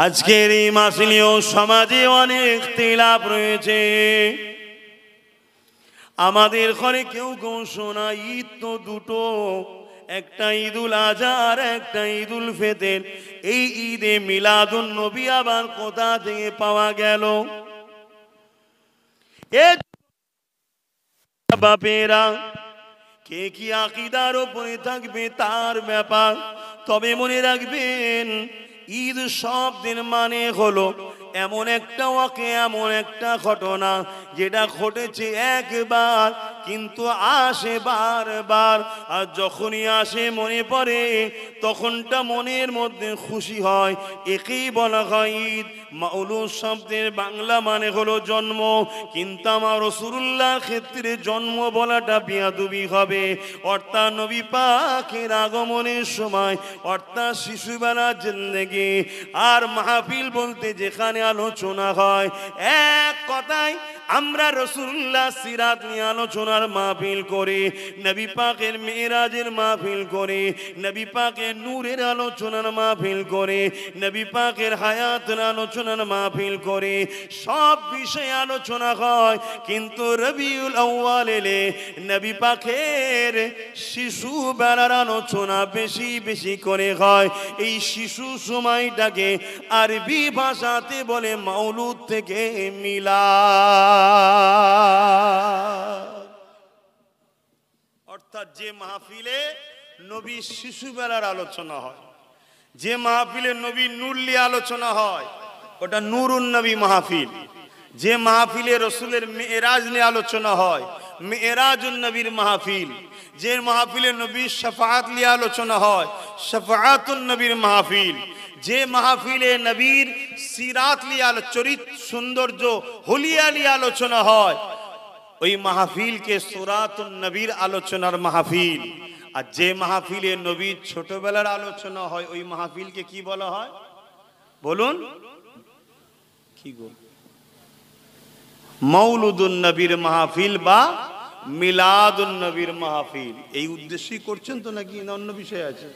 আজকের এই মাহফিলেও সমাজে অনেক ইখতিলাফ রয়েছে। আমাদের ঘরে কেউ কেউ শোনা ঈদ তো দুটো, একটা ঈদুল আজহা আর একটা ঈদুল ফিতর। এই ঈদে মিলাদুন নবী আবার কোথা থেকে পাওয়া গেল? বাপেরা কে কি আকীদার উপরে থাকবে তার ব্যাপার, তবে মনে রাখবেন ঈদ শব্দের মানে হলো এমন একটা ওয়াকে, এমন একটা ঘটনা যেটা ঘটেছে একবার কিন্তু আসে বারবার। আর যখনই আসে মনে পড়ে তখনটা মনের মধ্যে খুশি হয়, একেই বলা হয় ঈদ। মাউলুদ শব্দের বাংলা মানে হলো জন্ম, কিন্তু আমার রাসূলুল্লাহর ক্ষেত্রে জন্ম বলাটা বেয়াদবি হবে। অর্থাৎ নবী পাকের আগমনের সময়, অর্থাৎ শিশুবেলা জিন্দেগি। আর মাহফিল বলতে যেখানে আলোচনা হয়, এক কথায় আমরা রাসূলুল্লাহ সিরাত নিয়ে আলোচনার মাহফিল করি, নবী পাকের মেরাজের মাহফিল করি, নবী পাকের নূরের আলোচনার মাহফিল করি, নবী পাকের হায়াতের আলোচনার মাহফিল করি, সব বিষয়ে আলোচনা হয়। কিন্তু রবিউল আউয়াল এলে নবী পাকের শিশু বেলার আলোচনা বেশি বেশি করে হয়। এই শিশু সময়টাকে আরবি ভাষাতে বলে মাউলুদ থেকে মিলাদ। অর্থাৎ যে মাহফিলে নবী শিশু বেলার আলোচনা হয়, যে মাহফিলে নবী নূর নিয়ে আলোচনা হয়, ওটা নূরুন নবী মাহফিল। যে মাহফিলে রসুলের মেরাজ নিয়ে আলোচনা হয়, মেরাজুন নবীর মাহফিল। যে মাহফিলে নবীর শাফাআত নিয়ে আলোচনা হয়, শাফাআতুন নবীর মাহফিল। যে মাহফিলে নবীর সিরাত নিয়ে চরিত্র সৌন্দর্য হুলিয়া নিয়ে আলোচনা হয়, ওই মাহফিলকে সুরাতুন নবীর আলোচনার মাহফিল। আর যে মাহফিলে নবীর ছোটবেলার আলোচনা হয়, ওই মাহফিলকে কি বলা হয় বলুন? কি গো? মাউলুদুন নবীর মাহফিল বা মিলাদুন নবীর মাহফিল। এই উদ্দেশ্যই করছেন তো, নাকি অন্য বিষয় আছে?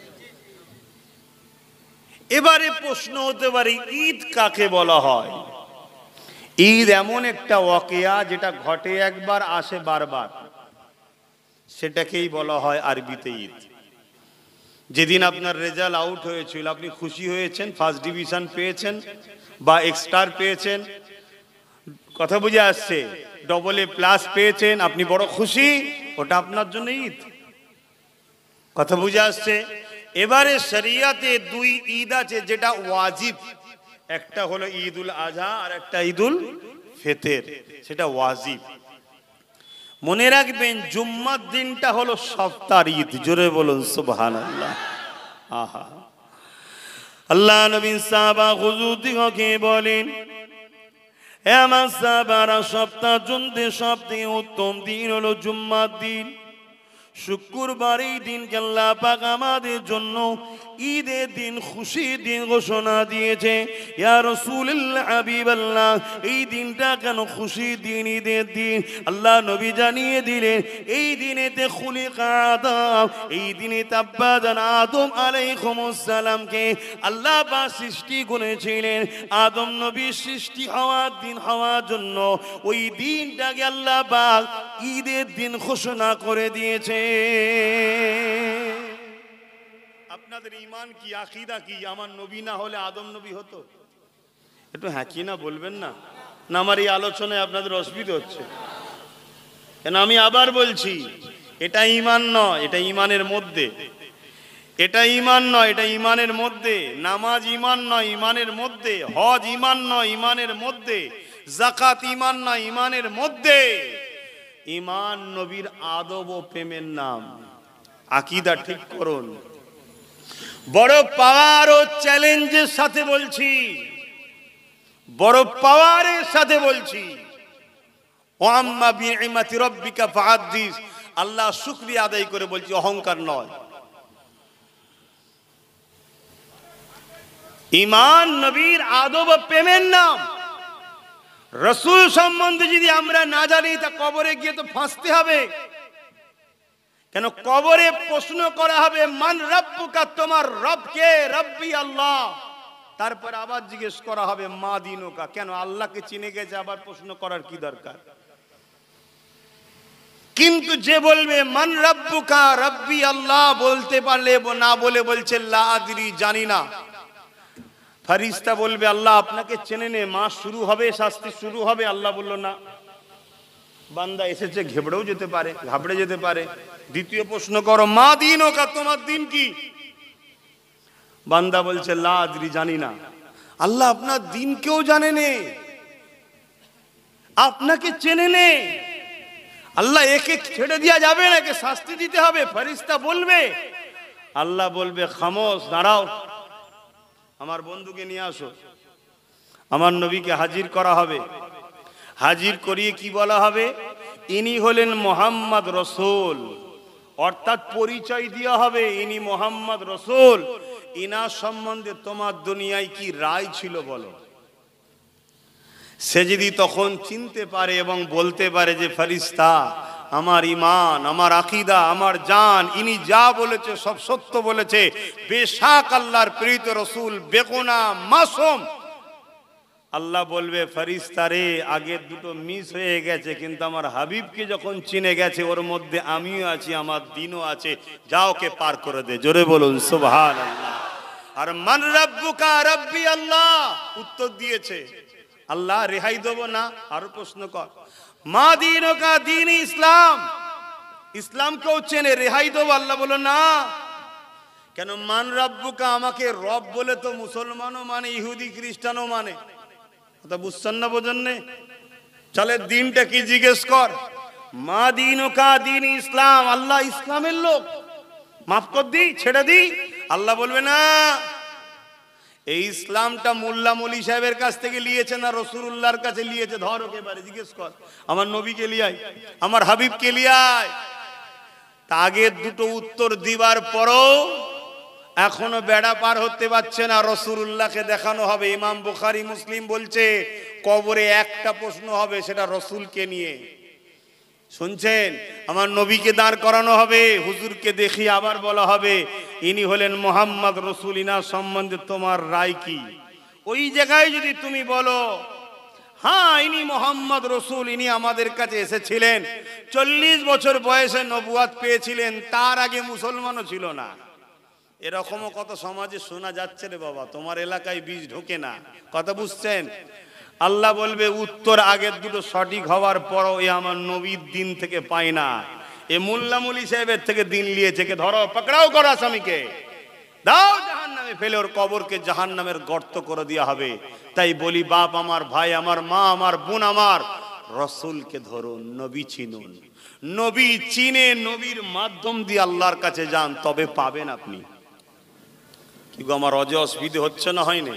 এবারে প্রশ্ন হতে পারে ঈদ কাকে বলা হয়? ঈদ এমন একটা ওয়াকিয়া যেটা ঘটে একবার, আসে বারবার, সেটাকেই বলা হয় আরবিতে ঈদ। যেদিন আপনার রেজাল্ট আউট হয়েছিল, আপনি খুশি হয়েছেন, ফার্স্ট ডিভিশন পেয়েছেন বা এক্সটার পেয়েছেন, কথা বুঝে আসছে, ডবল এ প্লাস পেয়েছেন, আপনি বড় খুশি, ওটা আপনার জন্য ঈদ। কথা বুঝে আসছে? এবারে শরিয়াতে দুই ঈদ আছে যেটা ওয়াজিব, একটা হলো ঈদুল আজহা আর একটা ঈদুল ফিতর, সেটা ওয়াজিব। মনে রাখবেন জুম্মার দিনটা হলো সপ্তাহের ঈদ। জোরে বলুন সুবহানাল্লাহ। আহা, আল্লাহ নবী সাহাবা হুজুর দিগকে বলেন, হে আমার সাহাবারা, সপ্তাহের জন্য সবথেকে উত্তম দিন হলো জুম্মার দিন। শুক্রবার এই দিনকে আল্লাহ পাক আমাদের জন্য ঈদের দিন, খুশির দিন ঘোষণা দিয়েছে। ইয়া রাসূলুল্লাহ, হাবিবাল্লাহ, এই দিনটা কেন খুশির দিন, ঈদের দিন? আল্লাহ নবী জানিয়ে দিলেন, এই দিনেতে খুলিকা আদম, এই দিনে আব্বাজান আদম আলাইহিস সালামকে আল্লাহ পাক সৃষ্টি করেছিলেন। আদম নবীর সৃষ্টি হওয়ার দিন হওয়ার জন্য ওই দিনটাকে আল্লাহ পাক ঈদের দিন ঘোষণা করে দিয়েছে। আপনাদের ঈমান কি, আকীদা কি? আমার নবী না হলে আদম নবী হতো? একটু হ্যাঁ কি না বলবেন না? না আমার এই আলোচনায় আপনাদের অসুবিধা হচ্ছে কেন? আমি আবার বলছি, এটা ঈমান নয়, এটা ঈমানের মধ্যে। এটা ঈমান নয়, এটা ঈমানের মধ্যে। নামাজ ঈমান নয়, ঈমানের মধ্যে। হজ ঈমান নয়, ঈমানের মধ্যে। যাকাত ঈমান নয়, ঈমানের মধ্যে। ঈমান নবীর আদব ও প্রেমের নাম। আকীদা ঠিক করুন। বড় পাওয়ার ও চ্যালেঞ্জের সাথে বলছি, বড় পাওয়ারের সাথে বলছি, ওয়াম্মা বিনিমাতি রাব্বিকা ফাহাদ্দিস। আল্লাহ শুকরিয়া আদায় করে বলছি, অহংকার নয়। ঈমান নবীর আদব ও প্রেমের নাম। রাসূল সম্বন্ধে যদি আমরা না জানি, তা কবরে গিয়ে তো ফাঁসতে হবে। কেন? কবরে প্রশ্ন করা হবে, মান রাব্বুকা, তোমার রব কে? রব্বি আল্লাহ। তারপর আবার জিজ্ঞেস করা হবে মা দিনুকা, কেন আল্লাহকে চিনে গেছে আবার প্রশ্ন করার কি দরকার? কিন্তু যে বলবে মান রাব্বুকা, রাব্বি আল্লাহ বলতে পারলে না বলে বলছে লা আদরি, জানি না, ফেরেশতা বলবে আল্লাহ আপনাকে চেনে নে, মা শুরু হবে, শাস্তি শুরু হবে। আল্লাহ বলল না, বান্দা এসেছে, ঘেবড়েও যেতে পারে, ঘাবড়ে যেতে পারে। দ্বিতীয় প্রশ্ন করো মা দিনুকা, তোমার দিন কি? বান্দা বলছে লা আদরি, জানি না। আল্লাহ আপনার দিন কেউ জানে নে, আপনাকে চেনে নে। আল্লাহ একে ছেড়ে দেওয়া যাবে না, একে শাস্তি দিতে হবে। ফেরেশতা বলবে, আল্লাহ বলবে খামোশ, দাঁড়াও, আমার বন্ধুকে নিয়ে আসো। আমার নবীকে হাজির করা হবে। হাজির করিয়ে কি বলা হবে? ইনি হলেন মোহাম্মদ রসুল, অর্থাৎ পরিচয় দেওয়া হবে ইনি মোহাম্মদ রসুল। ইনার সম্বন্ধে তোমার দুনিয়ায় কি রায় ছিল বলো। সে যদি তখন চিনতে পারে এবং বলতে পারে যে ফেরেশতা, আমার ঈমান, আমার আকীদা, আমার জান, ইনি যা বলেছে সব সত্য বলেছে, বেশাক আল্লাহর প্রেরিত রাসূল, বেগুনাহ, মাসুম। আল্লাহ বলবে ফেরেশতা রে, আগের দুটো মিস হয়ে গেছে, কিন্তু আমার হাবিবকে যখন চিনে গেছে ওর মধ্যে আমিও আছি, আমার দিনও আছে, যা ওকে পার করে দে। জোরে বলুন সুবহানাল্লাহ। আর মান রাব্বুকা, রাব্বি আল্লাহ, উত্তর দিয়েছে আল্লাহ, রেহাই দেবো না। আরো প্রশ্ন কর মা দিনুকা, দিন ইসলাম, ইসলাম কেউ চেনে, রেহাই দেবো? আল্লাহ বলো না। কেন? মান রাব্বুকা, আমাকে রব বলে তো মুসলমানও মানে, ইহুদি খ্রিস্টানও মানে। কথা বুঝছেন না, বোঝেন না? চলে দিনটা কি জিজ্ঞেস কর। মা দিনুকা, দিন ইসলাম, আল্লাহ ইসলামের লোক, মাফ কর দি, ছেড়ে দি। আল্লাহ বলবে না, এই ইসলামটা মোল্লা মলি সাহেবের কাছ থেকে লিয়েছে না রাসূলুল্লাহর কাছে লিয়েছে? ধর ওকে বারে জিজ্ঞেস কর, আমার নবীকে লিয়াই, আমার হাবিবকে লিয়াই। তা আগের দুটো উত্তর দিবার পরও এখনো বেড়া পার হতে পারছে না। রাসূলুল্লাহকে দেখানো হবে। ইমাম বুখারী, মুসলিম বলছে কবরে একটা প্রশ্ন হবে, সেটা রাসূলকে নিয়ে। শুনছেন? আমার নবীকে দাঁড় করানো হবে, হুজুরকে দেখিয়ে আবার বলা হবে ইনি হলেন মোহাম্মদ রসুল, ইনার সম্বন্ধে তোমার রায় কি? ওই জায়গায় যদি তুমি বলো হ্যাঁ ইনি মোহাম্মদ রসুল, ইনি আমাদের কাছে এসেছিলেন, 40 বছর বয়সে নবুয়াত পেয়েছিলেন, তার আগে মুসলমানও ছিল না, এরকমও কত সমাজে শোনা যাচ্ছে রে বাবা, তোমার এলাকায় বীজ ঢোকে না। কথা বুঝছেন? আল্লাহ বলবে উত্তর আগের দুটো সঠিক হওয়ার পরও এ আমার নবীর দিন থেকে পায় না, এ মোল্লা মলি সাহেবের থেকে দিন নিয়েছে। কে ধরো, পাকড়াও করো আসামিকে, দাও জাহান্নামে ফেলে, ওর কবরকে জাহান্নামের গর্ত করে দেওয়া হবে। তাই বলি বাপ আমার, ভাই আমার, মা আমার, বোন আমার, রসুলকে ধরুন, নবী চিনুন। নবী চিনে নবীর মাধ্যম দিয়ে আল্লাহর কাছে যান, তবে পাবেন আপনি। কি গো, আমার অজে অসুবিধে হচ্ছে না? হয়নি?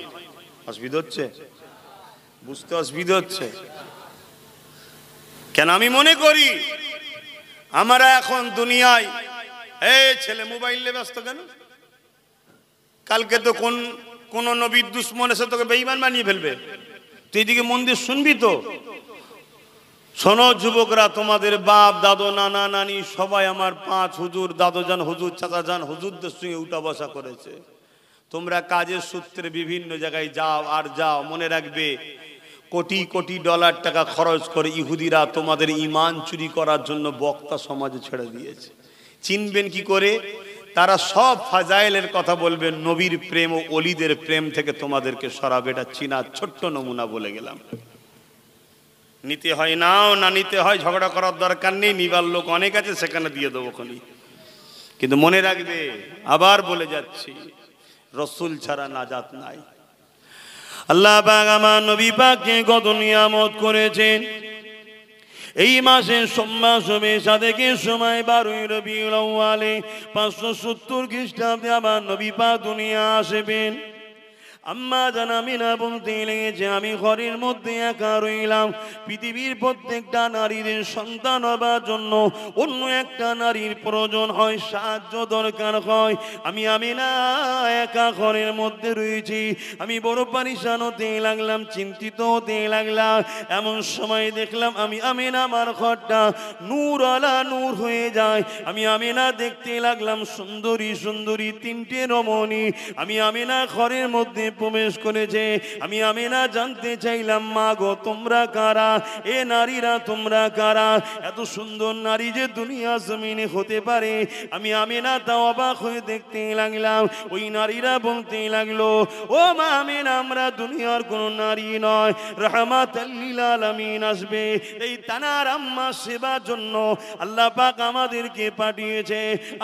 অসুবিধা হচ্ছে, বুঝতে অসুবিধা হচ্ছে কেন? আমি মনে করি আমরা এখন দুনিয়ায়, এই ছেলে মোবাইল নিয়ে ব্যস্ত কেন? কালকে তো কোন নবীর দুশ্মন এসে তোকে বেঈমান বানিয়ে ফেলবে, তুই এদিকে মন দিয়ে শুনবি তো। শোনো যুবকরা, তোমাদের বাপ দাদু নানা নানি সবাই আমার 5 হুজুর, দাদুজান হুজুর, চাচাজান হুজুরদের সঙ্গে উঠা বসা করেছে। তোমরা কাজের সূত্রে বিভিন্ন জায়গায় যাও আর যাও, মনে রাখবে কোটি কোটি ডলার টাকা খরচ করে ইহুদিরা তোমাদের ঈমান চুরি করার জন্য বক্তা সমাজে ছেড়ে দিয়েছে। চিনবেন কি করে? তারা সব ফাজাইলের কথা বলবেন, নবীর প্রেম ও ওলিদের প্রেম থেকে তোমাদেরকে সরাবে। এটা চিনার ছোট্ট নমুনা বলে গেলাম। নিতে হয় নাও, না নিতে হয় ঝগড়া করার দরকার নেই, নিবার লোক অনেক আছে, সেখানে দিয়ে দেবো খনি। কিন্তু মনে রাখবে, আবার বলে যাচ্ছি, রসুল ছাড়া নাজাত নাই। আল্লাহ পাক আমার নবী পাককে কত নিয়ামত করেছেন। এই মাসের সোমবার শুভেচ্ছা থেকে সময় 12 রবিউল আউয়ালে 570 খ্রিস্টাব্দে আমার নবী পাক দুনিয়া আসবেন। আম্মা জানামিনা বলতে লেগেছে, আমি ঘরের মধ্যে একা রইলাম। পৃথিবীর প্রত্যেকটা নারীদের সন্তান হবার জন্য অন্য একটা নারীর প্রয়োজন হয়, সাহায্য দরকার হয়। আমি আমিনা একা ঘরের মধ্যে রয়েছি। আমি বড় পরেশান হতে লাগলাম, চিন্তিত হতে লাগলাম। এমন সময় দেখলাম আমি আমিনা আমার ঘরটা নূর আলা নূর হয়ে যায়। আমি আমিনা দেখতে লাগলাম সুন্দরী সুন্দরী 3টে রমণী। আমি আমিনা ঘরের মধ্যে প্রবেশ করেছে। আমি আমিনা জানতে চাইলাম, মা গো তোমরা কারা? এ নারীরা তোমরা কারা? এত সুন্দর নারী যে দুনিয়া জমিনে হতে পারে, আমি আমিনা তাও অবাক হয়ে দেখতে লাগলাম। ওই নারীরা বলতে লাগলো, ও মা আমিনা, আমরা দুনিয়ার কোন নারী নয়, রাহমাতাল লিল আলামিন আসবে এই তানার আম্মা সেবার জন্য আল্লাহ পাক আমাদেরকে পাঠিয়েছে।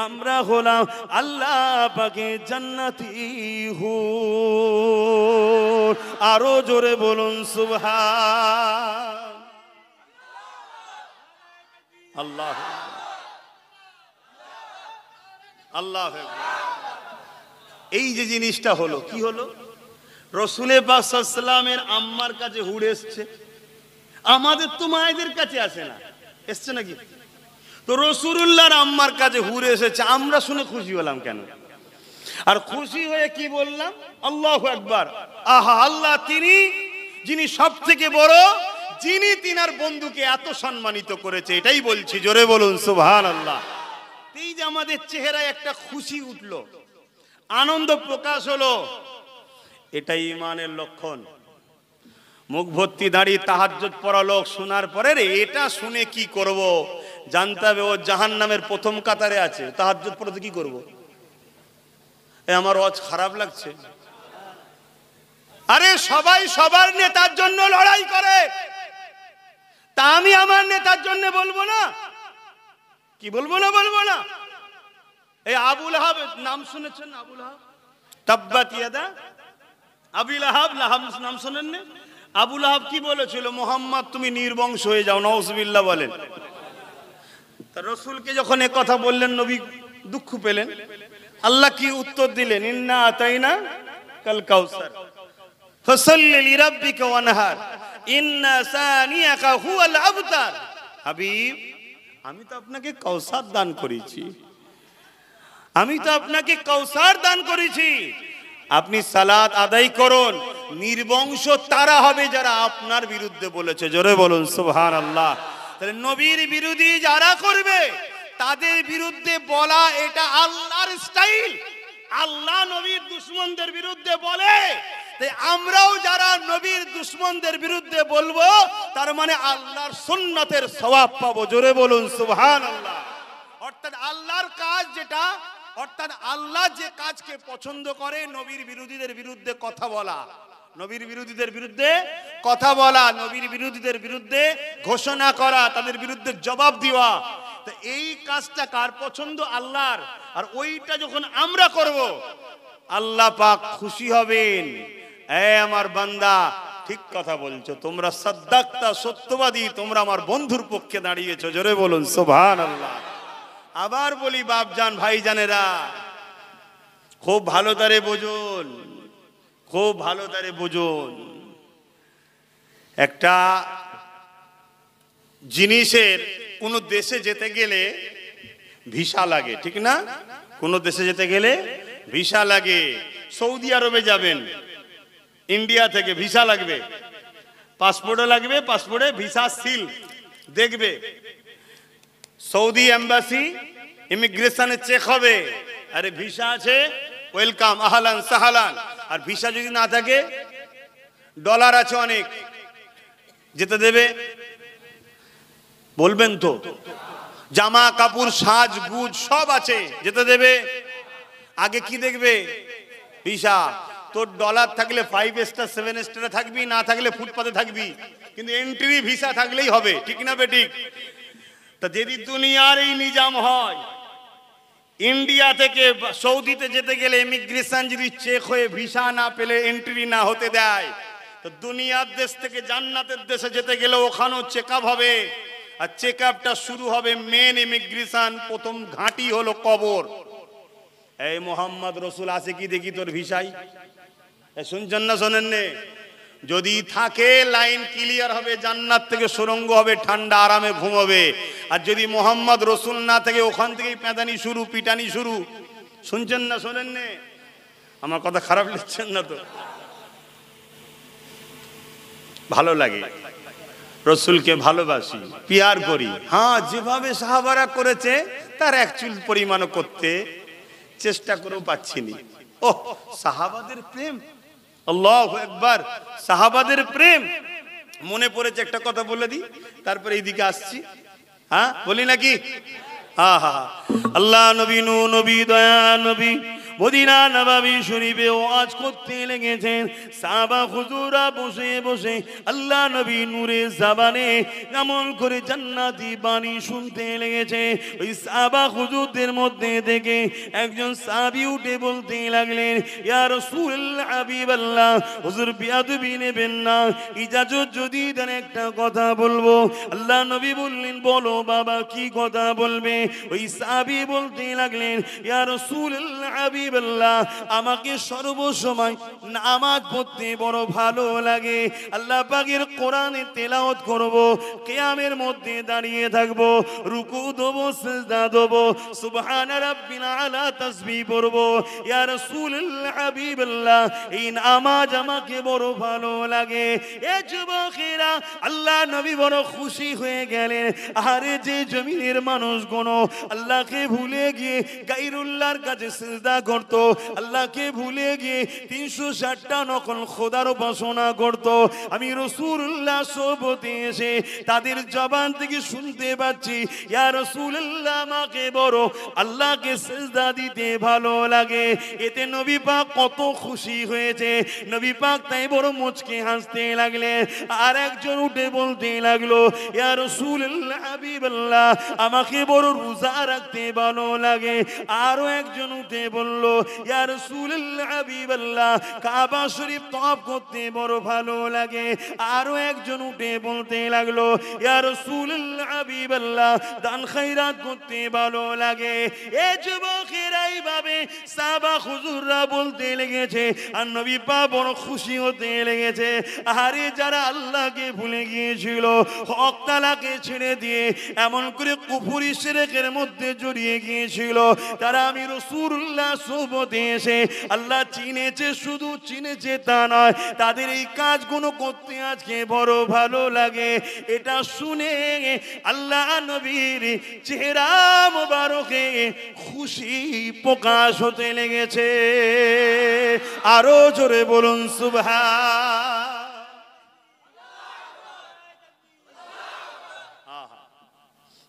আমরা হলাম আল্লাহ পাকের জান্নাতি হুর। আরো জোরে বলুন সুবহান আল্লাহ আল্লাহ। এই যে জিনিসটা হলো, কি হলো? রসুলে পাক সাল্লাল্লাহু আলাইহি ওয়াসাল্লামের আম্মার কাছে হুর এসছে, আমাদের তো মায়েদের কাছে আসে না, এসছে নাকি? তো রসুলুল্লাহর আম্মার কাছে হুর এসেছে, আমরা শুনে খুশি হলাম কেন? আর খুশি হয়ে কি বললাম? আল্লাহু আকবার। আহা, আল্লাহ তিনি যিনি সব থেকে বড়, যিনি তিনার বন্ধুকে এত সম্মানিত করেছে, এটাই বলছি, জোরে বলুন সুবহানাল্লাহ। এই যে আমাদের চেহারায় একটা খুশি উঠলো, আনন্দ প্রকাশ হলো, এটাই ঈমানের লক্ষণ। মুখ ভর্তি দাঁড়িয়ে তাহাজ্জুদ পড়া লোক শোনার পরে রে এটা শুনে কি করব? জানতে হবে ও জাহান্নামের প্রথম কাতারে আছে। তাহাজ্জুদ পড়তে কি করব? আমার ওয়াজ খারাপ লাগছে? আরে সবাই সবার নেতার জন্য লড়াই করে, তা আমি আমার নেতার জন্য বলবো না? কি বলবো না? বলবো না? এই আবু লাহাব নাম শুনেছেন? আবু লাহাব, তাব্বাত ইয়াদা আবি লাহাব, লাহাব নাম শুনেন না? আবু লাহাব কি বলেছিল? মোহাম্মদ তুমি নির্বংশ হয়ে যাও, নাউজুবিল্লাহ বলেন। তা রাসূলকে যখন এই কথা বললেন, নবী দুঃখ পেলেন। আল্লাহ কি উত্তর দিলেন? ইন্না আতাইনা কাল কাউসার ফাসাল্লি লিরাব্বিকা ওয়ানহার ইন্না সানিয়াকা হুয়াল আবতার। হাবিব, আমি তো আপনাকে কাউসার দান করেছি, আমি তো আপনাকে কাউসার দান করেছি, আপনি সালাত আদায় করুন। নির্বংশ তারা হবে যারা আপনার বিরুদ্ধে বলেছে, জোরে বলুন সুবহানাল্লাহ। তাহলে নবীর বিরোধী যারা করবে তাদের বিরুদ্ধে বলা এটা আল্লাহর স্টাইল। আল্লাহ নবীর দুশমনদের বিরুদ্ধে বলে, তাই আমরাও যারা নবীর দুশমনদের বিরুদ্ধে বলবো, তার মানে আল্লাহর সুন্নাতের সওয়াব পাবো, জোরে বলুন সুবহানাল্লাহ। অর্থাৎ আল্লাহর কাজ যেটা, অর্থাৎ আল্লাহ যে কাজকে পছন্দ করে, নবীর বিরোধীদের বিরুদ্ধে কথা বলা, নবীর বিরোধীদের বিরুদ্ধে কথা বলা, নবীর বিরোধীদের বিরুদ্ধে ঘোষণা করা, তাদের বিরুদ্ধে জবাব দেওয়া, তো এই কাজটা কার পছন্দ? আল্লাহর। আর ওইটা যখন আমরা করব, আল্লাহ পাক খুশি হবেন। এই আমার বান্দা, ঠিক কথা বলছো, তোমরা সাদ্দাক্তা, সত্যবাদী, তোমরা আমার বন্ধুর পক্ষে দাঁড়িয়েছো, জোরে বলুন সুবহানাল্লাহ। আবার বলি বাপজান, ভাইজানেরা, খুব ভালো তারে বুঝুন, খুব ভালো তারে বুঝুন। একটা জিনিসের কোন দেশে যেতে গেলে ভিসা লাগে, ঠিক না? কোন দেশে যেতে গেলে ভিসা লাগে। সৌদি আরবে যাবেন, ইন্ডিয়া থেকে ভিসা লাগবে, পাসপোর্টও লাগবে, পাসপোর্টে ভিসা সিল দেখবে, সৌদি এম্বাসি ইমিগ্রেশনে চেক হবে, আরে ভিসা আছে, ওয়েলকাম, আহলান সাহালান। আর ভিসা যদি না থাকে, ডলার আছে অনেক, যেতে দেবে? বলবেন তো? জামা কাপড় সাজগুজ সব আছে, যেতে দেবে? আগে কি দেখবে? ভিসা। তোর ডলার থাকলে 5 স্টার 7 স্টারে থাকবি, না থাকলে ফুটপাতে থাকবি, কিন্তু এন্ট্রি ভিসা থাকলেই হবে, ঠিক না বেঠিক? তা যদি দুনিয়ার এই নিজাম হয়, ইন্ডিয়া থেকে সৌদিতে যেতে গেলে ইমিগ্রেশন যদি চেক হয়ে ভিসা না পেলে এন্ট্রি না হতে দেয়, তো দুনিয়ার দেশ থেকে জান্নাতের দেশে যেতে গেলে ওখানেও চেক আপ হবে। আর চেক আপটা শুরু হবে মেন ইমিগ্রেশন, প্রথম ঘাঁটি হলো কবর। এই মোহাম্মদ রসুল আছে কি দেখি তোর ভিসাই? শুনছেন না শোনেন নে? যদি থাকে লাইন ক্লিয়ার হবে, জান্নাত থেকে সুরঙ্গ হবে, ঠান্ডা আরামে ঘুমাবে। আর যদি মোহাম্মদ রসুল না থাকে, ওখান থেকেই পেদানি শুরু, পিটানি শুরু। শুনছেন না শোনেন নে? আমার কথা খারাপ লিখছেন না তো? ভালো লাগে, রসুলকে ভালোবাসি, পিয়ার করি। হ্যাঁ, যেভাবে সাহাবারা করেছে তার এক চুল পরিমাণও করতে চেষ্টা করেও পাচ্ছি না। ও সাহাবাদের প্রেম, আল্লাহু আকবার। সাহাবাদের প্রেম মনে পড়েছে, একটা কথা বলে দিই, তারপরে এইদিকে আসছি। হ্যাঁ, বলি নাকি? আল্লাহ নবী, নবী, দয়া নবী মদিনা নববী শরীফে ওয়াজ করতে লেগেছেন। সাহাবা হুজুরা বসে বসে আল্লাহ নবী নূরে জবানে এমন করে জান্নাতি বাণী শুনতে লেগেছে। ওই সাহাবা হুজুরদের মধ্যে থেকে একজন সাহাবী উঠে বলতে লাগলেন, ইয়া রাসূলুল্লাহ, হাবিবাল্লাহ, হুজুর বিয়াদবি নেবেন না, ইজাজত যদি দেন একটা কথা বলবো। আল্লাহ নবী বললেন, বলো বাবা, কি কথা বলবে? ওই সাহাবী বলতে লাগলেন, ইয়া রাসূলুল্লাহ, হাবিবাল্লাহ, আমাকে সর্বসময় নামাজ পড়তে বড় ভালো লাগে। আল্লাহ পাকের কোরআনে তেলাওয়াত করব, কিয়ামের মধ্যে দাঁড়িয়ে থাকব, রুকু দেব, সিজদা দেব, সুবহান রাব্বিল আলা তাসবিহ পড়ব। ইয়া রাসূলুল্লাহ, হাবিবাল্লাহ, এই নামাজ আমাকে বড় ভালো লাগে। এ যুবকেরা, আল্লাহ নবী বড় খুশি হয়ে গেলেন। আরে যে জমিনের মানুষগুলো আল্লাহকে ভুলে গিয়ে গায়রুল্লাহর কাছে সিজদা করত, আল্লাহকে ভুলে গিয়ে 360টা নকল খোদার উপাসনা করত, আমি রাসূলুল্লাহ সোহবতে এসে তাদের জবান থেকে শুনতে পাচ্ছি, ইয়া রাসূলুল্লাহ, আমাকে বড় আল্লাহকে সিজদা দিতে ভালো লাগে। এতে নবী পাক কত খুশি হয়েছে। নবী পাক তাই বড় মুচকে হাসতে লাগলেন। আর একজন উঠে বলতে লাগলো, ইয়া রাসূলুল্লাহ, হাবিবাল্লাহ, আমাকে বড় রোজা রাখতে ভালো লাগে। আরো একজন উঠে বলল, ইয়া রাসূলুল্লাহ, হাবিবাল্লাহ, কাবা শরীফ তওয়াফ করতে বড় ভালো লাগে। আরো একজন উঠে বলতে লাগলো, ইয়া রাসূলুল্লাহ, হাবিবাল্লাহ, দান খয়রাত করতে ভালো লাগে। এই যুবকেরা এইভাবে সাহাবা হুজুররা বলতে লেগেছে, আর নবী পাক বড় খুশি হতে লেগেছে। আরে যারা আল্লাহকে ভুলে গিয়েছিল, হক তাআলাকে ছেড়ে দিয়ে এমন করে কুফরি শিরকের মধ্যে জড়িয়ে গিয়েছিল, তারা আমি রাসূলুল্লাহ সোহবতে এসে আল্লাহ চিনেছে, শুধু চিনেছে তা নয়, তাদের এই কাজগুলো করতে আজকে বড় ভালো লাগে। এটা শুনে আল্লাহ নবীর চেহারা মোবারকে খুশি প্রকাশ হতে লেগেছে। আরো জোরে বলুন সুবহান।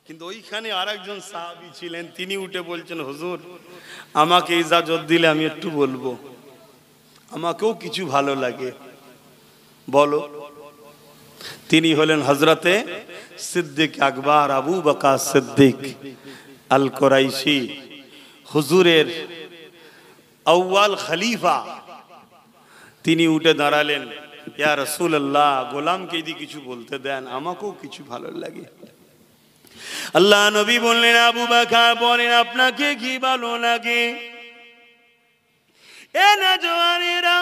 কিন্তু ওইখানে আরেকজন সাহাবী ছিলেন, তিনি উঠে বলছেন, হুজুর, আমাকে ইজাজত দিলে আমি একটু বলবো, আমাকেও কিছু ভালো লাগে, বলো। তিনি হলেন হযরতে সিদ্দিক আকবর আবু বকর সিদ্দিক আল কুরাইশি, হুজুরের আউয়াল খলিফা। তিনি উঠে দাঁড়ালেন, ইয়া রাসূলুল্লাহ, গোলামকে যদি কিছু বলতে দেন, আমাকেও কিছু ভালো লাগে। আল্লাহ নবী বললেন, আবু বকর বলেন, আপনাকে কি ভালো লাগে? এ নওজওয়ানেরা,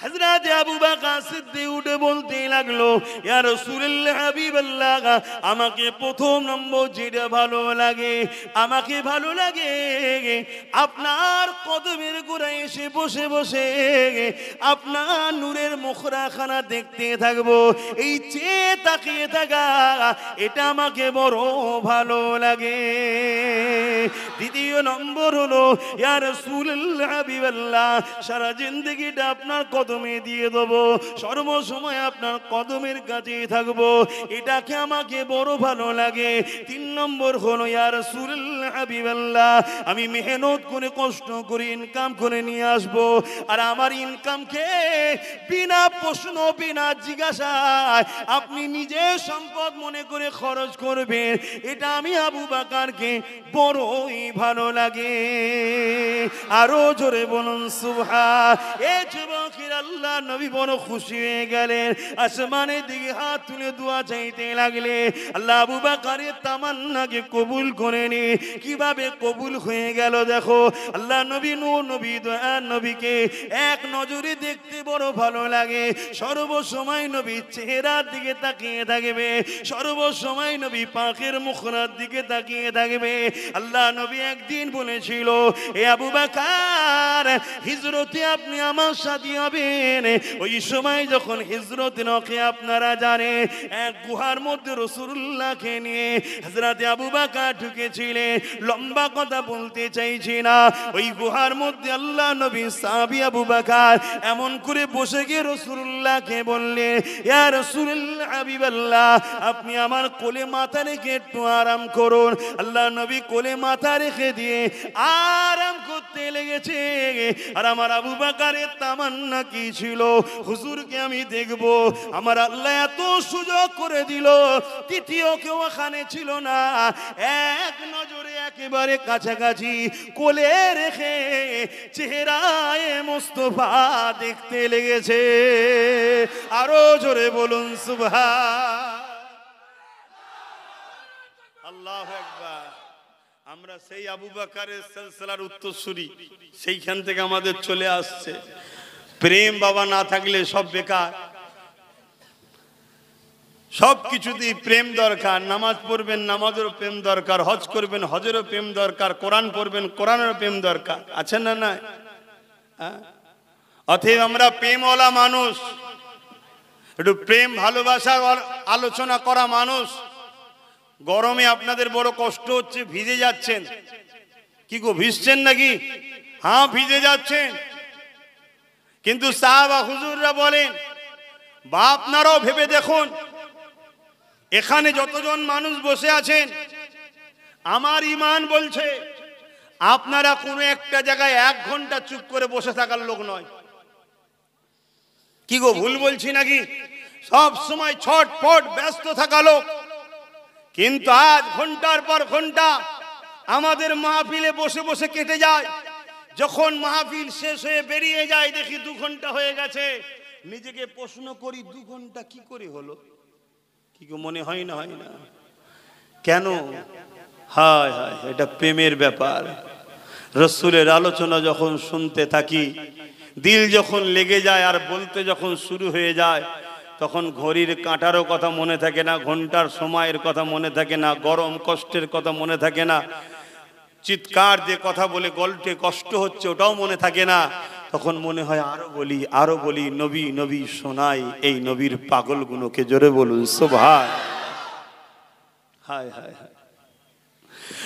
হযরত আবু বকর সিদ্দিক উঠে বলতে লাগলো, ইয়া রাসূলুল্লাহ, হাবিবাল্লাহ, আমাকে প্রথম নম্বর যেটা ভালো লাগে, আমাকে ভালো লাগে আপনার কদমের গোড়ায় এসে বসে বসে আপনার নূরের মুখরাখানা দেখতে থাকবো, এই চেয়ে তাকিয়ে থাকা, এটা আমাকে বড় ভালো লাগে। দ্বিতীয় নম্বর হলো, ইয়া রাসূলুল্লাহ, হাবিবাল্লাহ, সারা জিন্দেগিটা আপনার কদমে দিয়ে দেবো, সর্বসময় আপনার কদমের কাছে থাকবো, এটাকে আমাকে বড় ভালো লাগে। তিন নম্বর হলো, ইয়া রাসূলুল্লাহ, হাবিবাল্লাহ, আমি মেহনত করে কষ্ট করে ইনকাম করে নিয়ে আসবো, আর আমার ইনকামকে বিনা প্রশ্ন বিনা জিজ্ঞাসায় আপনি নিজে সম্পদ মনে করে খরচ করবেন, এটা আমি আবু বকরকে বড়ই ভালো লাগে। আরো জোরে বলুন সুবহান। এ যুবকের আল্লাহ নবী বড় খুশি হয়ে গেলেন, আসমানের দিকে হাত তুলে দোয়া চাইতে লাগলে। আল্লাহ আবু বকরের তামান্নাকে কবুল করে নি। কিভাবে কবুল হয়ে গেল দেখো। আল্লাহ নবী, নূর নবী, দয়ার নবীকে এক নজরে দেখতে বড় ভালো লাগে। সর্বসময় নবীর চেহারার দিকে তাকিয়ে থাকবে, সর্বসময় নবী পাকের মুখরার দিকে তাকিয়ে থাকবে। আল্লাহ নবী একদিন বলেছিল, এ আবু বকর, হিজরতে আপনি আমার সাথী হবে, করলেন। ওই সময় যখন হিজরত ওয়াকিয়া আপনারা জানে, এক গুহার মধ্যে রাসূলুল্লাহকে নিয়ে হযরত আবু বকর ঢুকেছিলেন। লম্বা কথা বলতে চাইছি না, ওই গুহার মধ্যে আল্লাহ নবী সাহাবী আবু বকর এমন করে বসে গিয়ে রাসূলুল্লাহকে বললেন, ইয়া রাসূলুল্লাহ হাবিবাল্লাহ, আপনি আমার কোলে মাথা রেখে একটু আরাম করুন। আল্লাহ নবী কোলে মাথা রেখে দিয়ে আরাম করতে লেগেছে। আর আমার আবু বকরের তামান্না কি ছিল, হুজুরকে আমি দেখব। আমার আল্লাহ এত সুযোগ করে দিল, তৃতীয় কেউ ওখানে ছিল না, এক নজরে একেবারে কাছাকাছি কোলে রেখে চেহারায় মুস্তাফা দেখতে লেগেছে। আরো জোরে বলুন সুবহান আল্লাহু আকবার। আমরা সেই আবু বকরের সিলসিলার উত্তরসূরি, সেইখান থেকে আমাদের চলে আসছে। প্রেম বাবা না থাকলে সব বেকার। সব কিছুতেই প্রেম দরকার। নামাজ পড়বেন, নামাজেরও প্রেম দরকার। হজ করবেন, হজেরও প্রেম দরকার। কোরআন পড়বেন, কোরআনেরও প্রেম দরকার। আছে না? না? অতএব আমরা প্রেমওয়ালা মানুষ, একটু প্রেম ভালোবাসার আলোচনা করা মানুষ। গরমে আপনাদের বড় কষ্ট হচ্ছে, ভিজে যাচ্ছেন। কি গো, ভিজছেন নাকি? হ্যাঁ, ভিজে যাচ্ছেন। কিন্তু সাহাবা হুজুররা বলেন, বা আপনারাও ভেবে দেখুন, এখানে যতজন মানুষ বসে আছেন, আমার ঈমান বলছে আপনারা কোনো একটা জায়গায় 1 ঘন্টা চুপ করে বসে থাকার লোক নয়। কি গো, ভুল বলছি নাকি? সব সময় ছটফট ব্যস্ত থাকা লোক। কিন্তু আজ ঘন্টার পর ঘন্টা আমাদের মাহফিলে বসে বসে কেটে যায়। যখন মাহফিল শেষ হয়ে বেরিয়ে যায়, দেখি 2 ঘন্টা হয়ে গেছে। নিজেকে প্রশ্ন করি, 2 ঘন্টা কি করে হলো? কি মনে হয় না? হয় না? কেন? হায় হায়, এটা প্রেমের ব্যাপার। রাসূলের আলোচনা যখন শুনতে থাকি, দিল যখন লেগে যায় আর বলতে যখন শুরু হয়ে যায়, তখন ঘড়ির কাঁটারও কথা মনে থাকে না, ঘন্টার সময়ের কথা মনে থাকে না, গরম কষ্টের কথা মনে থাকে না, চিৎকার দিয়ে কথা বলে গলটে কষ্ট হচ্ছে ওটাও মনে থাকে না। তখন মনে হয় আরো বলি, নবী নবী শোনাই এই নবীর পাগলগুলোকে। জোরে বলুন সুবহান। হায় হায় হায়।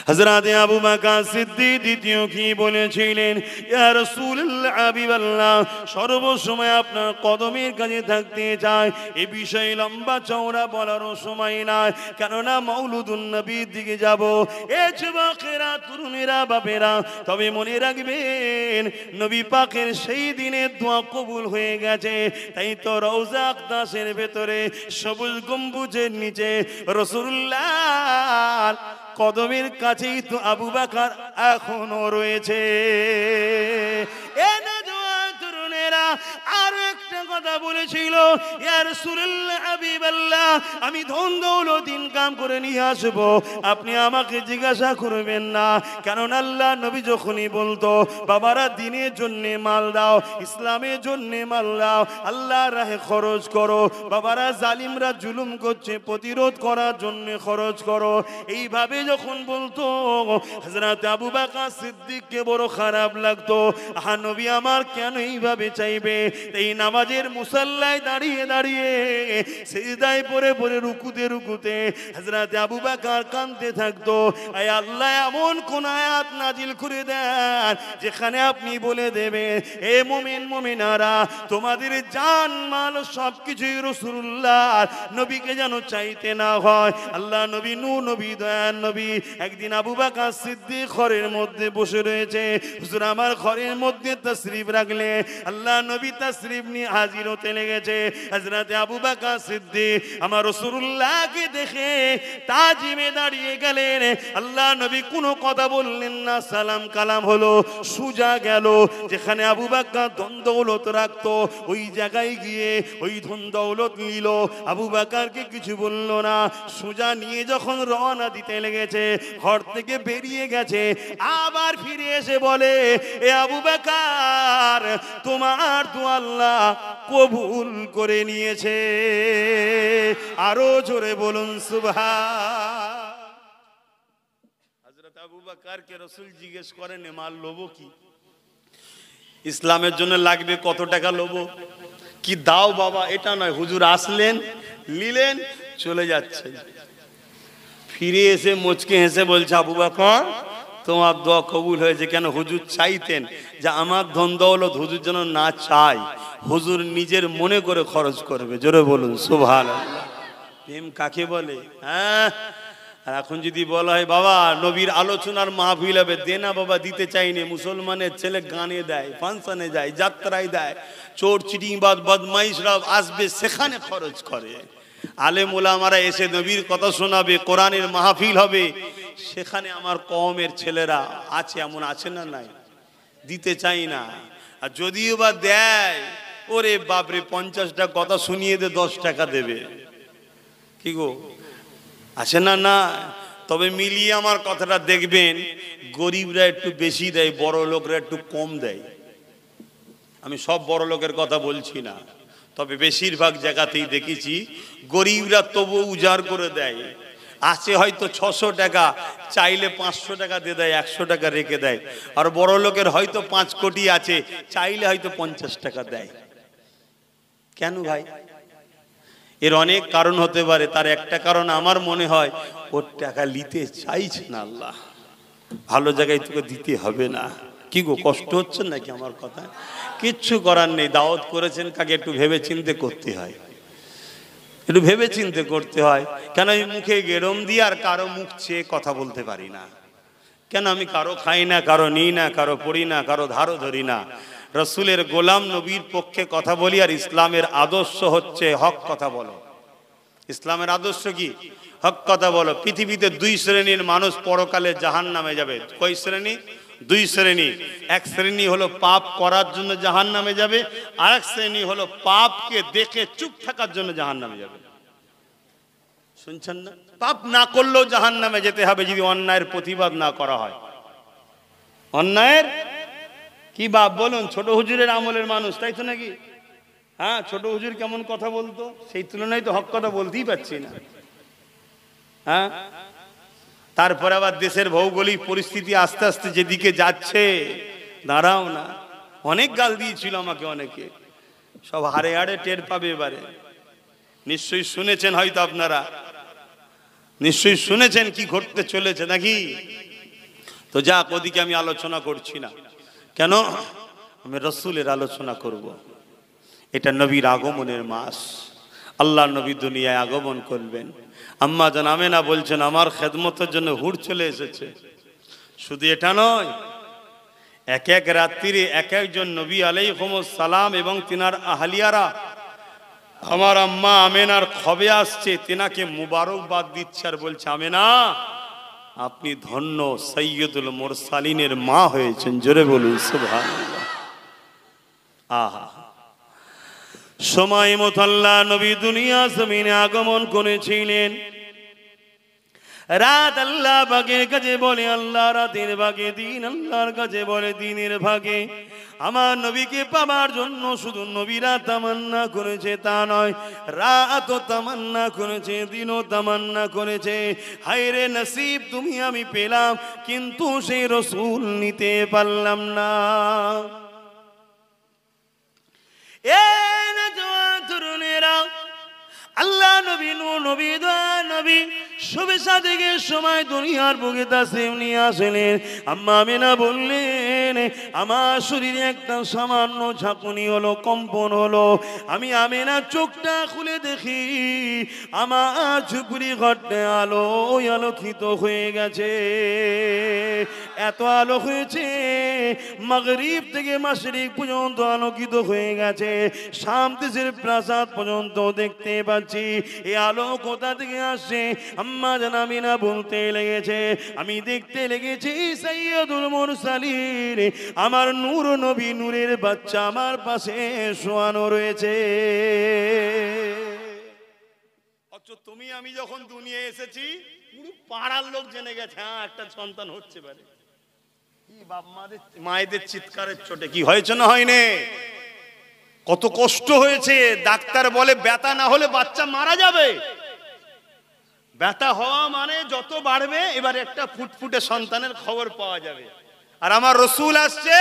হযরত আবু বকর সিদ্দিক দ্বিতীয় কি বলেছিলেন, ইয়া রাসূলুল্লাহ হাবিবাল্লাহ, সর্বসময় আপনার কদমের কাছে থাকতে চাই। এই বিষয়ে লম্বা চওড়া বলারও সময় নাই, কেননা মাউলুদুন নবীর দিকে যাব। এ যুবকেরা, তরুণেরা, বাপেরা, তবে মনে রাখবেন, নবী পাকের সেই দিনের দোয়া কবুল হয়ে গেছে। তাই তো রওজা আকদাসের ভেতরে সবুজ গম্বুজের নিচে রাসূলুল্লাহ কদমের কাছেই তো আবু বকর এখনো রয়েছে। এ নওজোয়ান তরুণেরা আরো একটা কথা বলেছিল, ইয়া রাসূলুল্লাহ হাবিবাল্লাহ, আমি ধন দৌলত ইনকাম করে নিয়ে আসব, আপনি আমাকে জিজ্ঞাসা করবেন না। কারণ আল্লাহ নবী যখনই বলতো, বাবারা দিনের জন্য মাল দাও, ইসলামের জন্য মাল দাও, আল্লাহর রাহে খরচ করো, বাবারা জালিমরা জুলুম করছে প্রতিরোধ করার জন্য খরচ করো, এইভাবে যখন বলতো, হযরত আবু বকর সিদ্দিককে বড় খারাপ লাগতো। নবী আমার কেন এইভাবে চাইবে? এই নামাজের মুসাল্লায় দাঁড়িয়ে দাঁড়িয়ে, সিজদায় পড়ে পড়ে, রুকুতে হযরত আবু বকর কাঁদতে থাকতো। আয় আল্লাহ, এমন কোন আয়াত নাজিল করে দেন যেখানে আপনি বলে দেবেন, হে মুমিন মুমিনারা, তোমাদের জান মাল সবকিছুই রাসূলুল্লাহ নবীকে যেন চাইতে না হয়। আল্লাহ নবী, নূর নবী, দয়ার নবী, একদিন আবু বকর সিদ্দিক ঘরের মধ্যে বসে রয়েছে। হুজুর আমার ঘরের মধ্যে তাশরীফ রাখলে, আল্লাহ নবী তাশরীফ নিয়ে হাজির হতে লেগেছে। হযরত আবু বকর সিদ্দিক আমার রাসূলুল্লাহকে দেখে তাজিমে দাঁড়িয়ে গেলেন। আল্লাহ নবী কোনো কথা বললেন না, সালাম কালাম হলো, সুজা গেল। যেখানে আবু বকর ধন দৌলত রাখতো, ওই জায়গায় গিয়ে ওই ধন দৌলত নিল। আবু বকরকে কিছু বলল না, সুজা নিয়ে যখন রওনা দিতে লেগেছে, ঘর থেকে বেরিয়ে গেছে, আবার ফিরে এসে বলে, এ আবু বকর, তোমার দোয়া আল্লাহ কবুল করে নিয়েছে। আরো জোরে বলুন সুবহান। হযরত আবু বকরকে রাসূল জিজ্ঞেস করেন, মাল লোবো কি? ইসলামের জন্য লাগবে কত টাকা লোবো, কি দাও বাবা, এটা নয়। হুজুর আসলেন, নিলেন, চলে যাচ্ছে। ফিরে এসে মুচকে হেসে বলছে, আবু বকর তোমার দোয়া কবুল হয়েছে। কেন? হুজুর চাইতেন যে আমার ধন দৌলত হুজুর যেন না চাই, হুজুর নিজের মনে করে খরচ করবে। জোরে বলুন সুবহানাল্লাহ। প্রেম কাকে বলে? হ্যাঁ, আর এখন যদি বলা হয় বাবা নবীর আলোচনার মাহফিল হবে, দে না বাবা, দিতে চাইনি। মুসলমানের ছেলে গানে দেয়, ফাংশনে যায়, যাত্রায় দেয়, চোর চিটিংবাজ বদমাইশরা আসবে সেখানে খরচ করে। আলেম ওলামারা এসে নবীর কথা শোনাবে, কোরআনের মাহফিল হবে, সেখানে আমার কওমের ছেলেরা আছে, এমন আছে না নাই? দিতে চাই না। আর যদিও বা দেয়, ওরে বাপরে 50টা কথা শুনিয়ে দে 10 টাকা দেবে। কি গো, আছে না? না। তবে মিলিয়ে আমার কথাটা দেখবেন, গরিবরা একটু বেশি দেয়, বড় লোকরা একটু কম দেয়। আমি সব বড় লোকের কথা বলছি না, তবে বেশিরভাগ জায়গাতেই দেখেছি গরিবরা তবু উজাড় করে দেয়। আছে হয়তো 600 টাকা, চাইলে 500 টাকা দিয়ে দেয়, 100 টাকা রেখে দেয়। আর বড় লোকের হয়তো 5 কোটি আছে, চাইলে হয়তো 50 টাকা দেয়। কেন ভাই? এর অনেক কারণ হতে পারে। তার একটা কারণ আমার মনে হয়, ওর টাকা নিতে চাইছে না আল্লাহ, ভালো জায়গায় তোকে দিতে হবে না। কি গো, কষ্ট হচ্ছে নাকি আমার কথা? কিচ্ছু করার নেই, দাওয়াত করেছেন কাকে একটু ভেবে চিন্তে করতে হয়, একটু ভেবে চিন্তে করতে হয়। কেন আমি মুখে গেরম দিয়ে আর কারো মুখ চেয়ে কথা বলতে পারি না? কেন আমি কারো খাই না, কারো নিই না, কারো পড়ি না, কারো ধারও ধরি না। রসুলের গোলাম নবীর পক্ষে কথা বলি। আর ইসলামের আদর্শ হচ্ছে হক কথা বলো। ইসলামের আদর্শ কি? হক কথা বলো। পৃথিবীতে 2 শ্রেণীর মানুষ পরকালে জাহান্নামে যাবে। কয় শ্রেণী? 2 শ্রেণী। এক শ্রেণী হলো পাপ করার জন্য জাহান্নামে যাবে, আর এক শ্রেণী হলো পাপকে দেখে চুপ থাকার জন্য জাহান্নামে যাবে। শুনছেন না? পাপ না করলেও জাহান্নামে যেতে হবে যদি অন্যায়ের প্রতিবাদ না করা হয়। অন্যায়ের কি বাপ বলুন, ছোট হুজুরের আমলের মানুষ, তাই তো নাকি? হ্যাঁ, ছোট হুজুর কেমন কথা বলতো, সেই তুলনায় তো হক কথা বলতেই পারছি না। হ্যাঁ, তারপরে আবার দেশের ভৌগোলিক পরিস্থিতি আস্তে আস্তে যেদিকে যাচ্ছে, দাঁড়াও না, অনেক গাল দিয়েছিল আমাকে অনেকে, সব হাড়ে হাড়ে টের পাবে এবারে। নিশ্চয়ই শুনেছেন, হয়তো আপনারা নিশ্চয়ই শুনেছেন কি ঘটতে চলেছে নাকি? তো যাক, ওদিকে আমি আলোচনা করছি না। কেন? আমি রসুলের আলোচনা করব। এটা নবীর আগমনের মাস। আল্লাহ নবী দুনিয়ায় আগমন করবেন। আম্মা জান আমেনা বলছেন আমার খেদমতের জন্য হুড় চলে এসেছে। শুধু এটা নয়, এক এক রাত্রিরে এক একজন নবী আলাইহিস সালাম এবং তিনার আহলিয়ারা আমার আম্মা আমেনার খবে আসছে, তিনাকে মুবারকবাদ দিচ্ছে আর বলছে, আমেনা আপনি ধন্য, সৈয়দুল মুরসালিনের মা হয়েছেন। জোরে বলুন সুবহানাল্লাহ। আহা, সময় মতো আল্লাহ নবী দুনিয়া জমিনে আগমন করেছিলেন। রাত আল্লাহ ভাগের কাছে বলে আল্লাহ, রাতের ভাগে দিন আল্লাহর কাছে বলে দিনের ভাগে। আমার নবীকে পাবার জন্য শুধু নবীরা তামান্না করেছে তা নয়, রাতও তামান্না করেছে, দিনও তামান্না করেছে। হায়রে নসিব তুমি আমি পেলাম, কিন্তু সেই রসুল নিতে পারলাম না। তরুণেরা, আল্লাহ নবী নবী নবী শুভেচ্ছা থেকে সময় দুনিয়ার বুকে তাসলিম নিয়ে আসলেন। আম্মা আমিনা বললেন, আমার শরীরে একটা সামান্য ঝাঁকুনি হলো, কম্পন হলো। আমি আমিনা চোখটা খুলে দেখি আমার ঝুপড়ি ঘরটা আলো আলোকিত হয়ে গেছে। এত আলো হয়েছে, মাগরিব থেকে মাশরিক পর্যন্ত আলোকিত হয়ে গেছে। শাম দেশের প্রাসাদ পর্যন্ত দেখতে পাচ্ছি। এই আলো কোথা থেকে আসছে? আম্মা জান আমিনা বলতে লেগেছে, আমি দেখতে লেগেছি সৈয়দুল মুরসালিন আমার নূর নবী, নূরের বাচ্চা আমার পাশে শোয়ানো রয়েছে। অথচ তুমি আমি যখন দুনিয়া এসেছি, পুরো পাড়ার লোক জেনে গেছে হ্যাঁ একটা সন্তান হচ্ছে পারে। কি বাপ মায়েদের চিৎকারের চোটে কি হয়েছে না হয়নি? কত কষ্ট হয়েছে। ডাক্তার বলে ব্যথা না হলে বাচ্চা মারা যাবে। ব্যথা হওয়া মানে যত বাড়বে, এবার একটা ফুটফুটে সন্তানের খবর পাওয়া যাবে। আর আমার রসুল আসছে,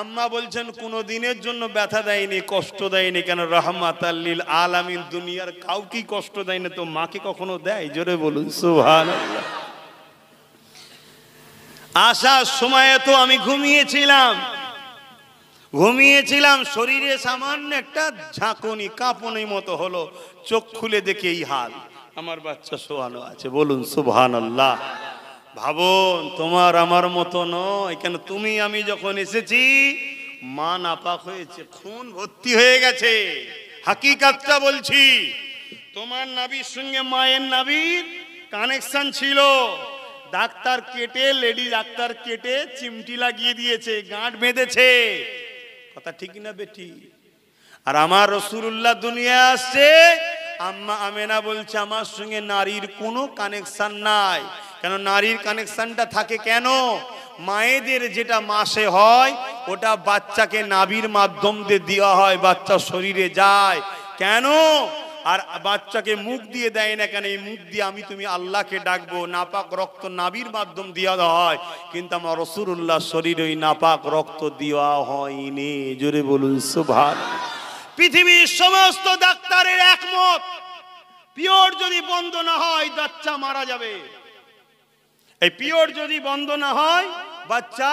আম্মা বলছেন কোনো দিনের জন্য ব্যথা দেয়নি, কষ্ট দেয়নি। কেন? রাহমাতাল লিল আলামিন, দুনিয়ার কাউকে কষ্ট দেয়নি, তো মাকে কখনো দেয়? জোরে বলুন সুবহানাল্লাহ। আসার সময় তো আমি ঘুমিয়েছিলাম, শরীরে সামান্য একটা ঝাঁকুনি কাঁপুনি মতো হলো, চোখ খুলে দেখে এই হাল, আমার বাচ্চা শোয়ানো আছে। বলুন সুবহানাল্লাহ। ভাবুন, তোমার আমার মতো নয়। কেন? তুমি আমি যখন এসেছি মা নাপাক হয়েছে, খুন ভর্তি হয়ে গেছে। হাকিকাতটা বলছি, তোমার নাভির সঙ্গে মায়ের নাভির কানেকশন ছিল। ডাক্তার কেটে, লেডি ডাক্তার কেটে চিমটি লাগিয়ে দিয়েছে, গাঁট বেঁধেছে। কথা ঠিক না বেটি? আর আমার রাসূলুল্লাহ দুনিয়া আসছে, আম্মা আমেনা বলছে আমার সঙ্গে নারীর কোনো কানেকশন নাই। কেন? নারীর কানেকশনটা থাকে কেন? মায়েদের যেটা মাসে হয় ওটা বাচ্চাকে নাভির মাধ্যম দিয়ে দেওয়া হয়, বাচ্চা শরীরে যায়। কেন? আর বাচ্চাকে মুখ দিয়ে দেয় না কেন? এই মুখ দিয়ে আমি তুমি আল্লাহকে ডাকবো, নাপাক রক্ত নাভির মাধ্যম দেওয়া হয়। কিন্তু আমার রাসূলুল্লাহ শরীরে ওই নাপাক রক্ত দেওয়া হয়নি। জোরে বলুন সুবহানাল্লাহ। পৃথিবীর সমস্ত ডাক্তারের একমত, পিরিয়ড যদি বন্ধ না হয় বাচ্চা মারা যাবে। এই পিরিয়ড যদি বন্ধ না হয় বাচ্চা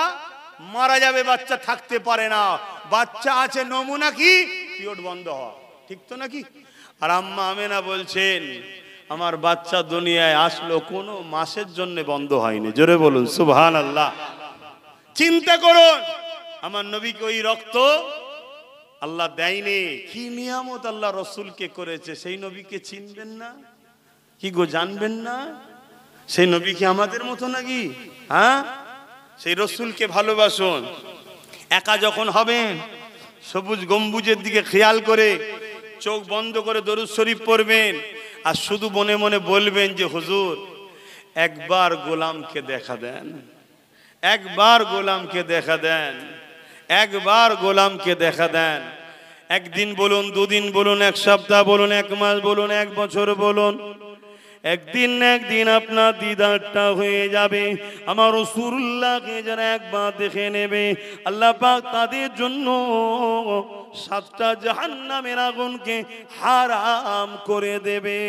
মারা যাবে, বাচ্চা থাকতে পারে না। বাচ্চা আছে নমুনা কি পিরিয়ড বন্ধ হয়, ঠিক তো নাকি? আর আম্মা আমেনা বলছেন আমার বাচ্চা দুনিয়ায় আসলো কোনো মাসের জন্য বন্ধ হয়নি। জোরে বলুন সুবহানাল্লাহ। চিন্তা করুন, আমার নবীকে ওই রক্ত আল্লাহ দেয়নি। কি নিয়ামত আল্লাহ রসুলকে করেছে, সেই নবীকে চিনবেন না? কি গো, জানবেন না? সেই নবী কি আমাদের মতো নাকি? হ্যাঁ, সেই রসুলকে ভালোবাসুন। একা যখন হবেন সবুজ গম্বুজের দিকে খেয়াল করে চোখ বন্ধ করে দরুদ শরীফ পড়বেন, আর শুধু মনে মনে বলবেন যে হুজুর একবার গোলামকে দেখা দেন, একবার গোলামকে দেখা দেন, একবার গোলামকে দেখা দেন। একদিন বলুন, দুদিন বলুন, এক সপ্তাহ বলুন, এক মাস বলুন, এক বছর বলুন, একদিন না একদিন আপনার দিদারটা হয়ে যাবে। আমার রাসূলুল্লাহকে যারা একবার দেখে নেবে, আল্লাহ পাক তাদের জন্য 7টা জাহান্নামের আগুনকে হারাম করে দেবে।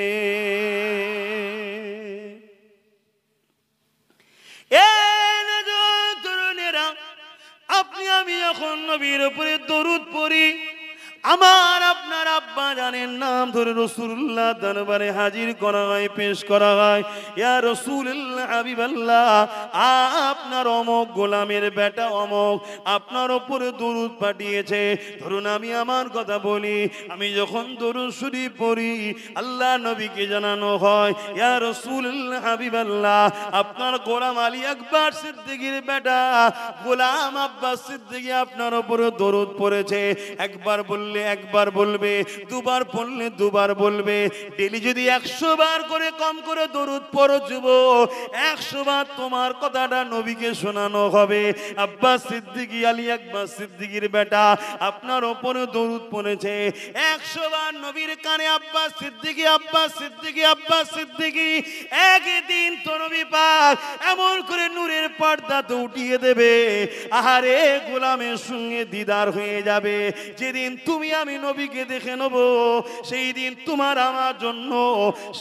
তরুণেরা, আপনি আমি এখন নবীর উপরে দরুদ পড়ি, আমার আপনার আব্বা জানের নাম ধরে রাসূলুল্লাহ দরবারে হাজির করা হয়, পেশ করা হয়। ইয়া রাসূলুল্লাহ, হাবিবাল্লাহ, আপনার অমুক গোলামের বেটা অমুক আপনার উপরে দরুদ পাঠিয়েছে। ধরুন আমি আমার কথা বলি, আমি যখন দরুদ শরীফ পড়ি আল্লাহ নবীকে জানানো হয়, ইয়া রাসূলুল্লাহ, হাবিবাল্লাহ, আপনার গোলাম আলী আকবর সিদ্দিকীর বেটা গোলাম আব্বাস সিদ্দিকী আপনার উপরে দরুদ পড়েছে। একবার বললে একবার বলবে, দুবার পড়লে দুবার বলবে। ডেলি যদি 100 বার করে কম করে দরুদ পড়ো যুবক, 100 বার তোমার কথাটা নবীকে শোনানো হবে। আব্বাস সিদ্দিকী, আলী আকবর সিদ্দিকীর বেটা আপনার উপরে দরুদ পড়েছে। 100 বার নবীর কানে আব্বাস সিদ্দিকী, আব্বাস সিদ্দিকী, আব্বাস সিদ্দিকী। একদিন তো নবী পাক এমন করে নূরের পর্দা তো উঠিয়ে দেবে, আহারে গোলামের সঙ্গে দিদার হয়ে যাবে। যেদিন তুমি আমি নবীকে দেখে নেব, সেই দিন তোমার আমার জন্য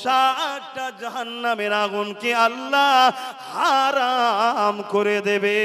7টা জাহান্নামের আগুনকে আল্লাহ হারাম করে দেবে।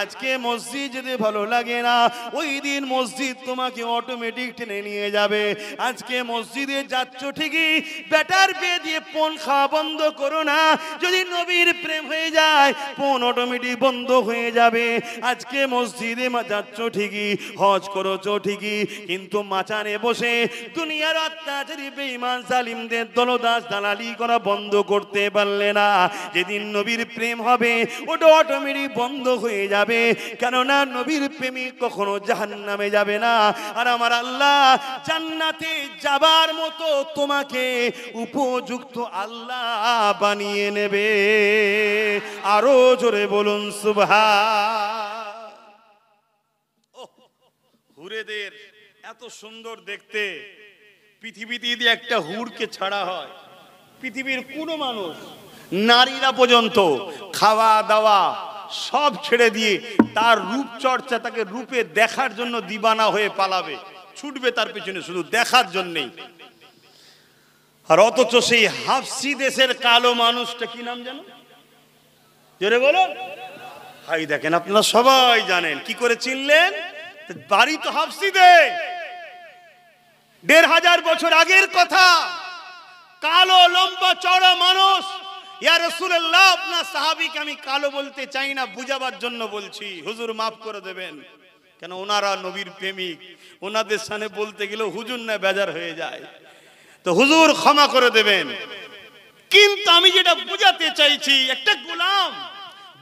আজকে মসজিদ যদি ভালো লাগে না, ওই দিন মসজিদ তোমাকে অটোমেটিক টেনে নিয়ে যাবে। আজকে মসজিদে যাচ্ছ ঠিকই, বেটার বিয়ে দিয়ে পণ খাওয়া বন্ধ করো না। যদি নবীর প্রেম হয়ে যায় পণ অটোমেটিক বন্ধ হয়ে যাবে। আজকে মসজিদে যাচ্ছ ঠিকই, হজ করছো ঠিকই, কিন্তু মাচানে বসে দুনিয়ার অত্যাচারী বেঈমান জালিমদের দলদাস দালালি করা বন্ধ করতে পারলে না। যেদিন নবীর প্রেম হবে ওটা অটোমেটিক বন্ধ হয়ে যাবে, কেননা নবীর প্রেমিক কখনো জাহান্নামে যাবে না। আর আমার আল্লাহ জান্নাতে যাবার মতো তোমাকে উপযুক্ত আল্লাহ বানিয়ে নেবে। আরো জোরে বলুন সুবহান। হুরেদের এত সুন্দর দেখতে, পৃথিবীতে যদি একটা হুরকে ছাড়া হয়, পৃথিবীর কোনো মানুষ, নারীরা পর্যন্ত খাওয়া দাওয়া সব ছেড়ে দিয়ে তার রূপ চর্চা, তাকে রূপে দেখার জন্য দিবানা হয়ে পালাবে, ছুটবে তার পেছনে শুধু দেখার জন্যই। আর অথচ সেই হাফসি দেশের কালো মানুষটা কি নাম জানো? জোরে বলো। ভাই দেখেন, আপনারা সবাই জানেন। কি করে চিনলেন? বাড়ি তো হাফসিতে, ১৫০০ বছর আগের কথা। কালো লম্বা চওড়া মানুষ। ইয়া রাসূলুল্লাহ, আপনার সাহাবীকে আমি কালো বলতে চাই না, বুঝাবার জন্য বলছি, হুজুর মাফ করে দেবেন। কেন? ওনারা নবীর প্রেমিক, ওনাদের সামনে বলতে গেলেও হুজুর না বেজার হয়ে যায়, তো হুজুর ক্ষমা করে দেবেন। কিন্তু আমি যেটা বুঝাতে চাইছি, একটা গোলাম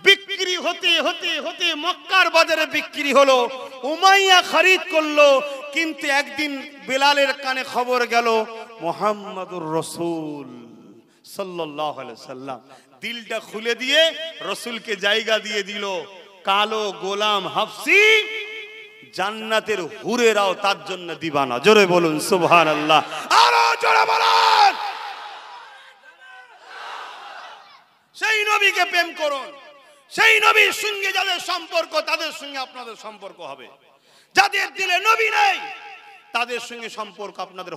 বিক্রি হতে হতে হতে মক্কার বাজারে বিক্রি হলো, উমাইয়া খরিদ করলো। কিন্তু একদিন বেলালের কানে খবর গেল মুহাম্মাদুর রাসূল সাল্লাল্লাহু আলাইহি সাল্লাম। দিলটা খুলে দিয়ে রাসূলকে জায়গা দিয়ে দিল। কালো গোলাম হাফসি, জান্নাতের হুরেরাও তার জন্য দিবানা। জোরে বলুন সুবহানাল্লাহ, আরো জোরে বলুন। সেই নবীকে প্রেম করুন, সেই নবীর সঙ্গে যাদের সম্পর্ক, তাদের সঙ্গে আপনাদের সম্পর্ক হবে। যাদের দিলে নবী নেই, তাদের সঙ্গে সম্পর্ক আপনাদের